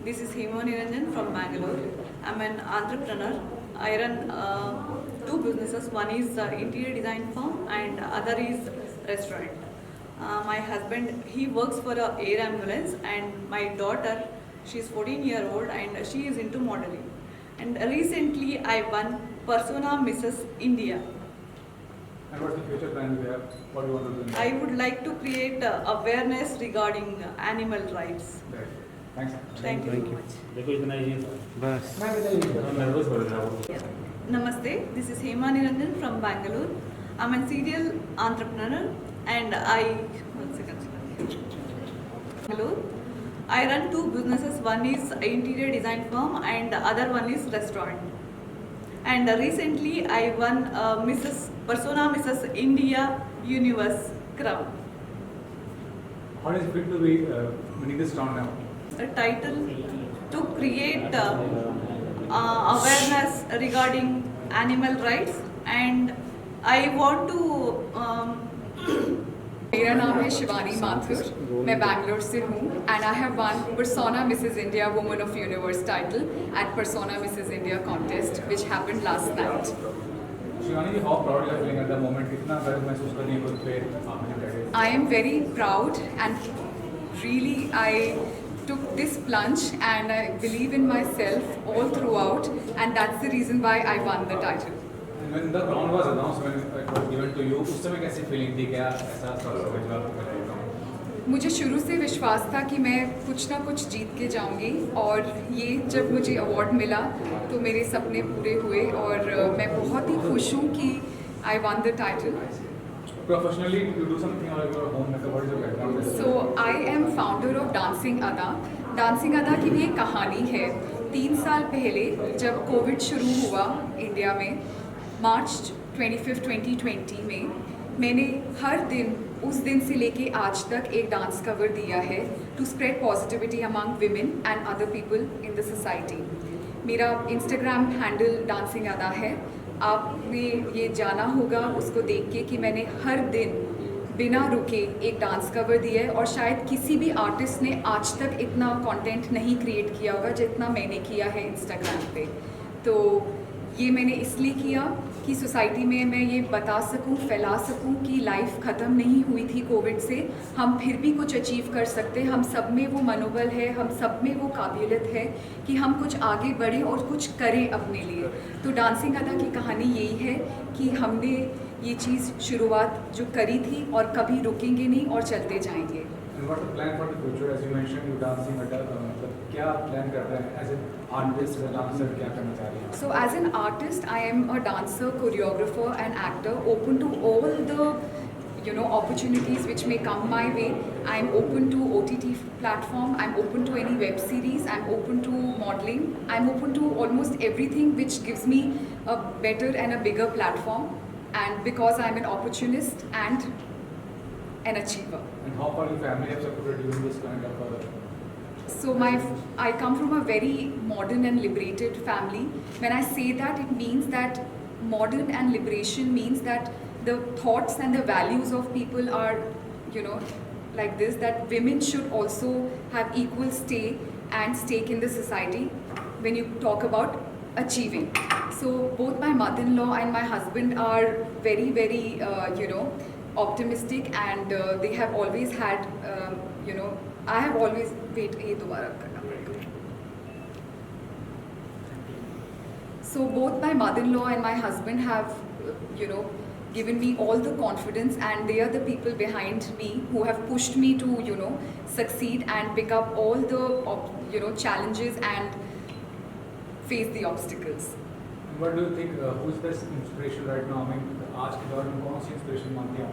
This is Hema Niranjan from Bangalore. I'm an entrepreneur. I run two businesses. One is interior design firm and other is restaurant. My husband, he works for a air ambulance, and my daughter, she's 14-year-old and she is into modeling. And recently I won Persona Mrs. India. And what's the future plan you have? What do you want to do? I would like to create awareness regarding animal rights. Right. Thanks. Thank you very much. देखो इतना ही है बस nervous हो रहा है Namaste, this is Hema Niranjan from Bangalore. I'm a serial entrepreneur and one second. Bangalore. I run two businesses. One is interior design firm and the other one is restaurant. And recently I won Mrs. India Universe crown. How does it feel to be winning this round now? A title to create awareness regarding animal rights, and I want to मेरा नाम है शिवानी माथुर, मैं बैंगलोर से हूँ and I have one persona Mrs India woman of universe title at persona Mrs India contest which happened last night. Shivani, how proud you are feeling at the moment? कितना गर्व महसूस कर रही है खुद पे आपने बैठे? I am very proud and really I took this plunge and I believe in myself all throughout and that's the reason why I won the title. When the crown was announced, when it was given to you, उस समय कैसी feeling थी? क्या ऐसा जवाब मिला? मुझे शुरू से विश्वास था कि मैं कुछ ना कुछ जीत के जाऊंगी और ये जब मुझे अवार्ड मिला तो मेरे सपने पूरे हुए और मैं बहुत ही खुश हूँ कि I one the title. Professionally, you do something or your home makeup? What is your background? So I am founder of dancing अदा. डांसिंग अदा की भी एक कहानी है. 3 साल पहले जब कोविड शुरू हुआ इंडिया में मार्च 25, 2020 में, मैंने हर दिन उस दिन से लेके आज तक एक डांस कवर दिया है to spread positivity among women and other people in the society. मेरा इंस्टाग्राम हैंडल डांसिंग अदा है. आपने ये जाना होगा उसको देख के कि मैंने हर दिन बिना रुके एक डांस कवर दिया है और शायद किसी भी आर्टिस्ट ने आज तक इतना कंटेंट नहीं क्रिएट किया होगा जितना मैंने किया है इंस्टाग्राम पे. तो ये मैंने इसलिए किया कि सोसाइटी में मैं ये बता सकूं, फैला सकूं कि लाइफ ख़त्म नहीं हुई थी कोविड से. हम फिर भी कुछ अचीव कर सकते हैं. हम सब में वो मनोबल है, हम सब में वो काबिलियत है कि हम कुछ आगे बढ़ें और कुछ करें अपने लिए. तो डांसिंग अदा की कहानी यही है कि हमने ये चीज़ शुरुआत जो करी थी और कभी रुकेंगे नहीं और चलते जाएंगे. And what's the plan for the future? As you mentioned, you dancing at मतलब क्या plan कर रहे हैं? As an artist, as a dancer, क्या करना चाह रही हैं? So as an artist, I am a dancer, choreographer and actor, open to all the opportunities which may come my way. I'm open to OTT platform, I'm open to any web series, I'm open to modeling, I'm open to almost everything which gives me a better and a bigger platform, and because I'm an opportunist and an achiever. And how far your family have supported you in this kind of So I come from a very modern and liberated family. When I say that, it means that modern and liberation means that the thoughts and the values of people are, like this, that women should also have equal stake in the society when you talk about achieving. So both my mother-in-law and my husband are very, very, optimistic and they have always had, I have always ये दोबारा करना पड़ेगा. So both my mother-in-law and my husband have, given me all the confidence and they are the people behind me who have pushed me to, succeed and pick up all the, challenges and face the obstacles. What do you think? Who's the inspiration right now? I mean, आज के दौर में कौन सी inspiration मानती हैं?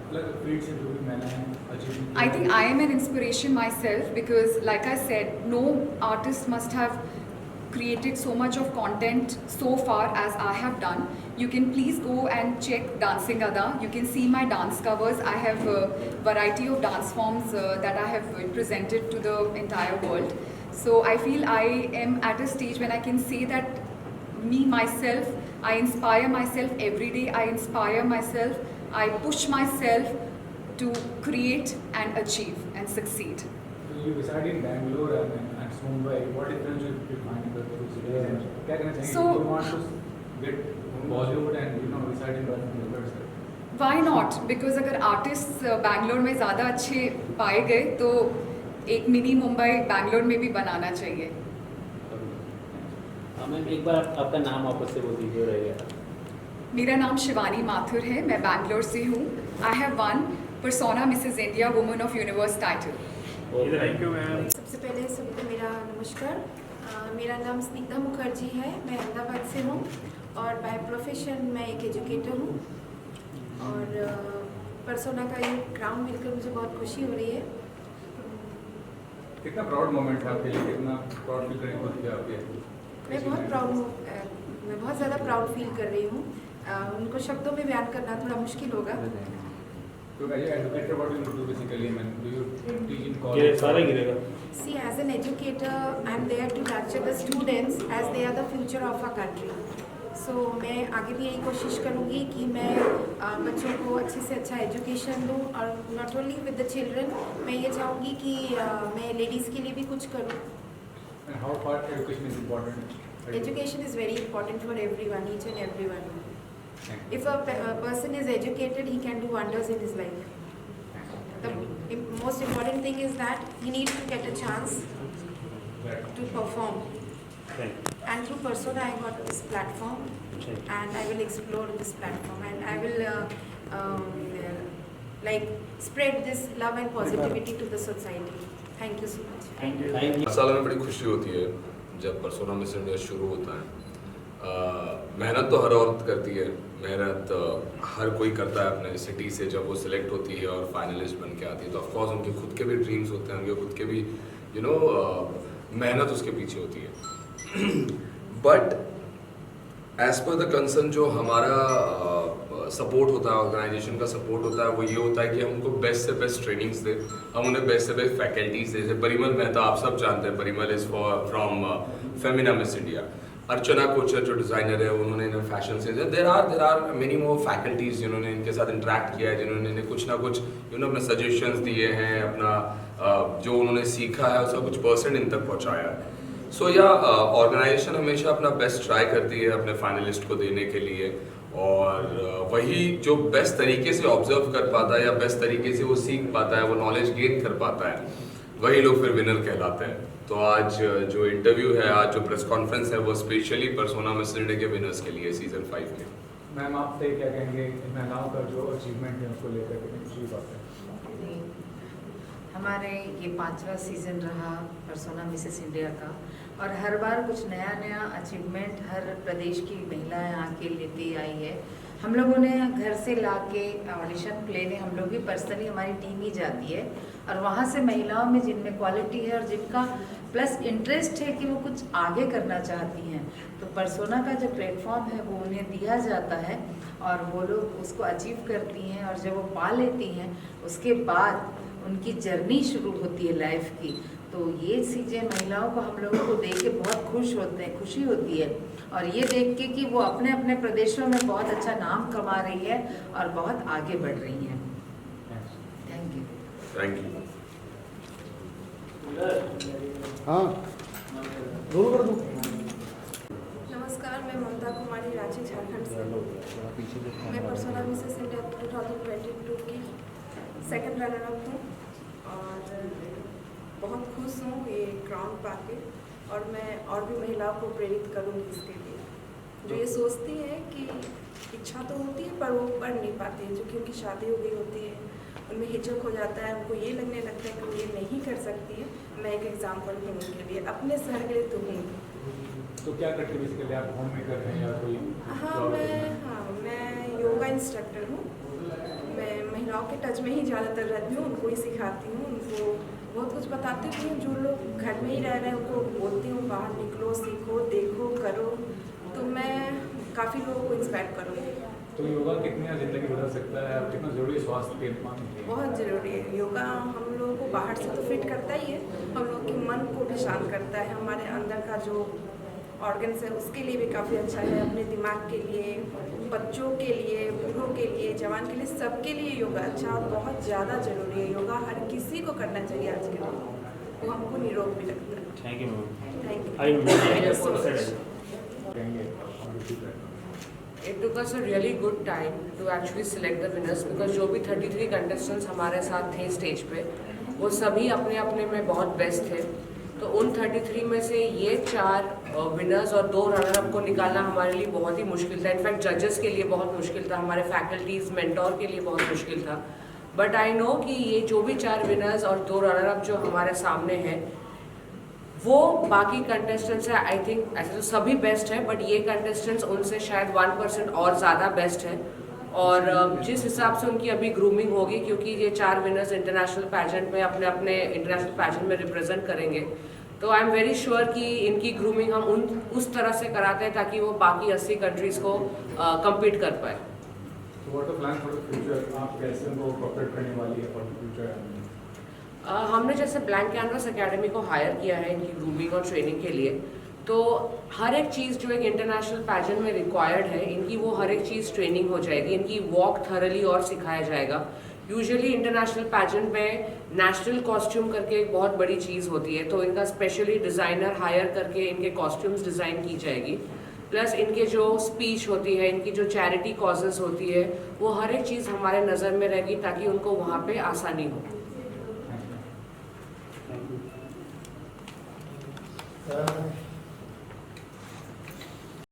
मतलब field से जो भी मैंने achieve I think I am an inspiration myself because, like I said, no artist must have created so much of content so far as I have done. You can please go and check Dancing Ada. You can see my dance covers. I have a variety of dance forms that I have presented to the entire world. So I feel I am at a stage when I can say that myself, I inspire myself every day. I inspire myself. I push myself to create and achieve and succeed. you reside in Bangalore and Mumbai. What difference you find in the two cities? क्या कहना चाहेंगे? So- You want to get Bollywood and reside in Mumbai, sir? Why not, because अगर artist Bangalore में ज़्यादा अच्छे पाए गए तो एक मिनी मुंबई बैंगलोर में भी बनाना चाहिए. मैम एक बार आपका नाम वापस से बोल दीजिए रहेगा. मेरा नाम शिवानी माथुर है, मैं बैंगलोर से हूँ. I have one persona Mrs India woman of universe title. Thank you ma'am. सबसे पहले सबको मेरा नमस्कार. मेरा नाम स्निग्धा मुखर्जी है. मैं अहमदाबाद से हूँ और बाय प्रोफेशन मैं एक एजुकेटर हूँ. और परसोना का ये क्राउन मिलकर मुझे बहुत खुशी हो रही है. कितना प्राउड मोमेंट है आपके लिए? कितना प्राउड फील करेंगे खुद पे आपके? मैं बहुत प्राउड हूँ. मैं बहुत ज़्यादा प्राउड फील कर रही हूँ. उनको शब्दों में बयान करना थोड़ा मुश्किल होगा. So as an educator, what do you do basically? I mean, do you teach in ये college? सारा गिरेगा. See, as an educator, I am there to nurture the students as they are the future of our country. So मैं आगे भी यही कोशिश करूँगी कि मैं बच्चों को अच्छे से अच्छा एजुकेशन दूँ. और not only with the children, मैं ये चाहूँगी कि मैं लेडीज़ के लिए भी कुछ करूँ. And how far education is important? Education is very important for everyone, each and everyone. Thank you. If a person is educated, he can do wonders in his life. The most important thing is that he needs to get a chance Right. to perform. Thank you. And through Persona, I got this platform, and I will explore this platform, and I will like spread this love and positivity to the society. Thank you so much. Thank you. हर साल में बड़ी खुशी होती है जब persona miss India शुरू होता है. मेहनत तो हर औरत करती है, मेहनत हर कोई करता है अपने सिटी से. जब वो सिलेक्ट होती है और फाइनलिस्ट बन के आती है तो ऑफकोर्स उनके खुद के भी ड्रीम्स होते हैं, उनके खुद के भी मेहनत उसके पीछे होती है. But as per the concern जो हमारा सपोर्ट होता है, ऑर्गेनाइजेशन का सपोर्ट होता है, वो ये होता है कि हम उनको बेस्ट से बेस्ट ट्रेनिंग्स दें, हम उन्हें बेस्ट से बेस्ट फैकल्टीज दें. जैसे परिमल मेहता आप सब जानते हैं, Parimal is from Femina Miss India. Archana Kochhar जो डिज़ाइनर है उन्होंने इन्हें फैशन से there are many more faculties जिन्होंने इनके साथ इंटरेक्ट किया है, जिन्होंने इन्हें कुछ ना कुछ अपने सजेशंस दिए हैं, अपना जो उन्होंने सीखा है उसका कुछ % इन तक पहुँचाया है. सो या ऑर्गेनाइजेशन हमेशा अपना बेस्ट ट्राई करती है अपने फाइनलिस्ट को देने के लिए. और वही जो बेस्ट तरीके से ऑब्जर्व कर पाता है या बेस्ट तरीके से वो सीख पाता है, वो नॉलेज गेन कर पाता है, वही लोग फिर विनर कहलाते हैं. तो आज जो इंटरव्यू है, आज जो प्रेस कॉन्फ्रेंस है, वो स्पेशली परसोना मिस इंडिया के विनर्स के लिए सीजन 5 में. मैम आपसे क्या कहेंगे महिलाओं का जो अचीवमेंट है उसको लेकर के खुशी बात है? हमारे ये 5वां सीज़न रहा परसोना मिसेस इंडिया का, और हर बार कुछ नया नया अचीवमेंट हर प्रदेश की महिलाएं आके लेती आई है. हम लोगों ने घर से लाके ऑडिशन लेने हम लोग भी पर्सनली हमारी टीम ही जाती है, और वहाँ से महिलाओं में जिनमें क्वालिटी है और जिनका प्लस इंटरेस्ट है कि वो कुछ आगे करना चाहती हैं, तो परसोना का जो प्लेटफॉर्म है वो उन्हें दिया जाता है और वो लोग उसको अचीव करती हैं. और जब वो पा लेती हैं उसके बाद उनकी जर्नी शुरू होती है लाइफ की. तो ये चीज़ें महिलाओं को हम लोगों को देख के बहुत खुशी होती है, और ये देख के कि वो अपने अपने प्रदेशों में बहुत अच्छा नाम कमा रही है और बहुत आगे बढ़ रही हैं. Thank you. Thank you. नमस्कार, मैं ममता कुमारी रांची झारखंड से. मैं परसोना मिसेस इंडिया 2022 की सेकंड रनर अप हूँ और बहुत खुश हूँ ये क्राउन पाके. और मैं और भी महिलाओं को प्रेरित करूँगी इसके लिए, जो ये सोचती हैं कि इच्छा तो होती है पर वो पढ़ नहीं पाती है, जो कि उनकी शादी हो गई होती है, उनमें हिचक हो जाता है, उनको ये लगने लगता है कि वो ये नहीं कर सकती है. मैं एक एग्जाम्पल हूँ उनके लिए, अपने शहर के लिए तो हूँ. तो क्या करते बेसिकली आप? होम मेकर हैं या कोई? मैं योगा इंस्ट्रक्टर हूँ. मैं महिलाओं के टच में ही ज़्यादातर रहती हूँ, उनको ही सिखाती हूँ, उनको बहुत कुछ बताती हूँ. जो लोग घर में ही रह रहे हैं उनको बोलती हूँ बाहर निकलो, सीखो, देखो, करो. तो मैं काफ़ी लोगों को इंस्पायर करूँगी. तो योगा कितनी ज़िंदगी बदल सकता है और कितना ज़रूरी है स्वास्थ्य के लिए? बहुत ज़रूरी है. योगा हम लोगों को बाहर से तो फिट करता ही है, हम लोग के मन को भी शांत करता है. हमारे अंदर का जो ऑर्गन्स है उसके लिए भी काफ़ी अच्छा है, अपने दिमाग के लिए, बच्चों के लिए, बूढ़ों के लिए, जवान के लिए, सबके लिए योगा अच्छा और बहुत ज़्यादा ज़रूरी है. योगा हर किसी को करना चाहिए आज के दिन. वो हमको निरोग भी रखता है। Thank you ma'am. Thank you. It took us a really good time to actually select the winners because जो भी 33 contestants हमारे साथ थे स्टेज पे वो सभी अपने अपने में बहुत बेस्ट थे। तो उन 33 में से ये 4 विनर्स और 2 रनर अप को निकालना हमारे लिए बहुत ही मुश्किल था। इनफैक्ट जजेस के लिए बहुत मुश्किल था, हमारे फैकल्टीज मेंटोर के लिए बहुत मुश्किल था। बट आई नो कि ये जो भी 4 विनर्स और 2 रनर अप जो हमारे सामने हैं वो बाकी कंटेस्टेंट्स है, आई थिंक ऐसे तो सभी बेस्ट है बट ये कंटेस्टेंट्स उनसे शायद 1% और ज़्यादा बेस्ट है। और जिस हिसाब से उनकी अभी ग्रूमिंग होगी, क्योंकि ये 4 विनर्स इंटरनेशनल पैजेंट में अपने अपने इंटरनेशनल पैजेंट में रिप्रेजेंट करेंगे, तो आई एम वेरी श्योर कि इनकी ग्रूमिंग हम उस तरह से कराते हैं ताकि वो बाकी 80 कंट्रीज़ को कम्पीट कर पाए। So what are the plans for the future? आप कैसे उनको कॉपरेट करने वाली है for the future? हमने जैसे ब्लैंक कैनवस एकेडमी को हायर किया है इनकी ग्रूमिंग और ट्रेनिंग के लिए, तो हर एक चीज़ जो एक इंटरनेशनल पैजेंट में रिक्वायर्ड है इनकी वो हर एक चीज़ ट्रेनिंग हो जाएगी, इनकी वॉक थरली और सिखाया जाएगा। यूजुअली इंटरनेशनल पैजेंट में नेशनल कॉस्ट्यूम करके एक बहुत बड़ी चीज़ होती है, तो इनका स्पेशली डिज़ाइनर हायर करके इनके कॉस्ट्यूम्स डिज़ाइन की जाएगी। प्लस इनके जो स्पीच होती है, इनकी जो चैरिटी कॉजेज़ होती है, वो हर एक चीज़ हमारे नज़र में रहेगी ताकि उनको वहाँ पे आसानी हो। Thank you.